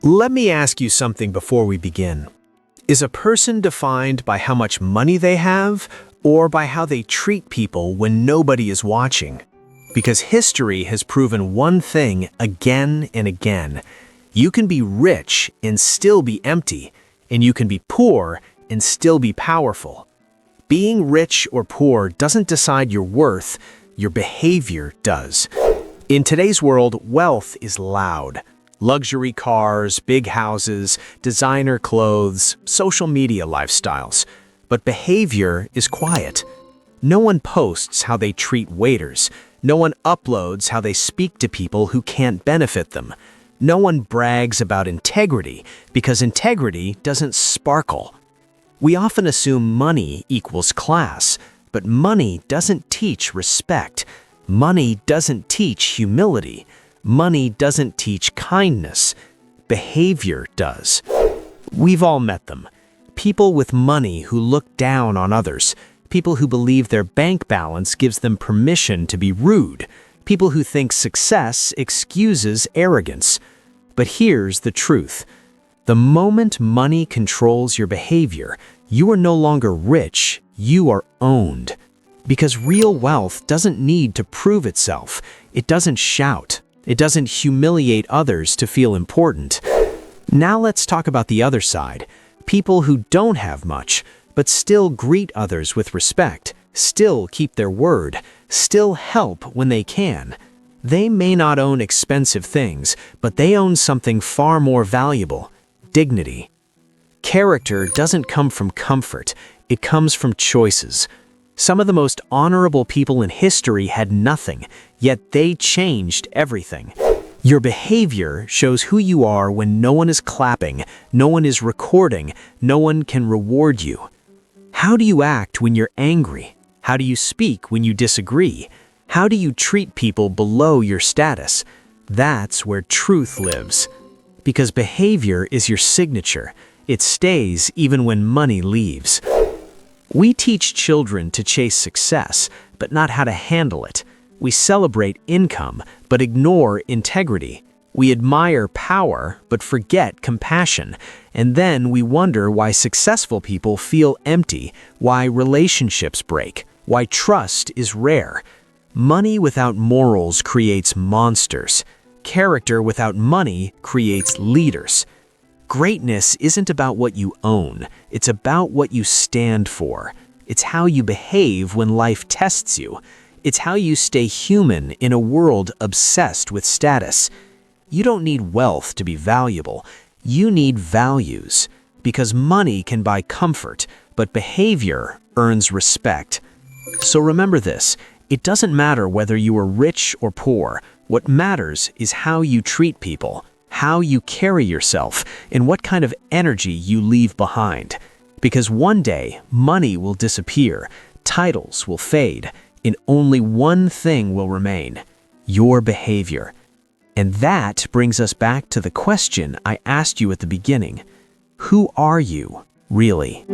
Let me ask you something before we begin. Is a person defined by how much money they have or by how they treat people when nobody is watching? Because history has proven one thing again and again. You can be rich and still be empty, and you can be poor and still be powerful. Being rich or poor doesn't decide your worth, your behavior does. In today's world, wealth is loud. Luxury cars, big houses, designer clothes, social media lifestyles. But behavior is quiet. No one posts how they treat waiters. No one uploads how they speak to people who can't benefit them. No one brags about integrity because integrity doesn't sparkle. We often assume money equals class, but money doesn't teach respect. Money doesn't teach humility. Money doesn't teach kindness. Behavior does. We've all met them. People with money who look down on others. People who believe their bank balance gives them permission to be rude. People who think success excuses arrogance. But here's the truth. The moment money controls your behavior, you are no longer rich, you are owned. Because real wealth doesn't need to prove itself. It doesn't shout. It doesn't humiliate others to feel important. Now let's talk about the other side. People who don't have much, but still greet others with respect, still keep their word, still help when they can. They may not own expensive things, but they own something far more valuable: dignity. Character doesn't come from comfort, it comes from choices. Some of the most honorable people in history had nothing, yet they changed everything. Your behavior shows who you are when no one is clapping, no one is recording, no one can reward you. How do you act when you're angry? How do you speak when you disagree? How do you treat people below your status? That's where truth lives. Because behavior is your signature. It stays even when money leaves. We teach children to chase success, but not how to handle it. We celebrate income, but ignore integrity. We admire power, but forget compassion. And then we wonder why successful people feel empty, why relationships break, why trust is rare. Money without morals creates monsters. Character without money creates leaders. Greatness isn't about what you own, it's about what you stand for. It's how you behave when life tests you. It's how you stay human in a world obsessed with status. You don't need wealth to be valuable. You need values. Because money can buy comfort, but behavior earns respect. So remember this, it doesn't matter whether you are rich or poor. What matters is how you treat people, how you carry yourself, and what kind of energy you leave behind. Because one day, money will disappear, titles will fade, and only one thing will remain: your behavior. And that brings us back to the question I asked you at the beginning. Who are you, really?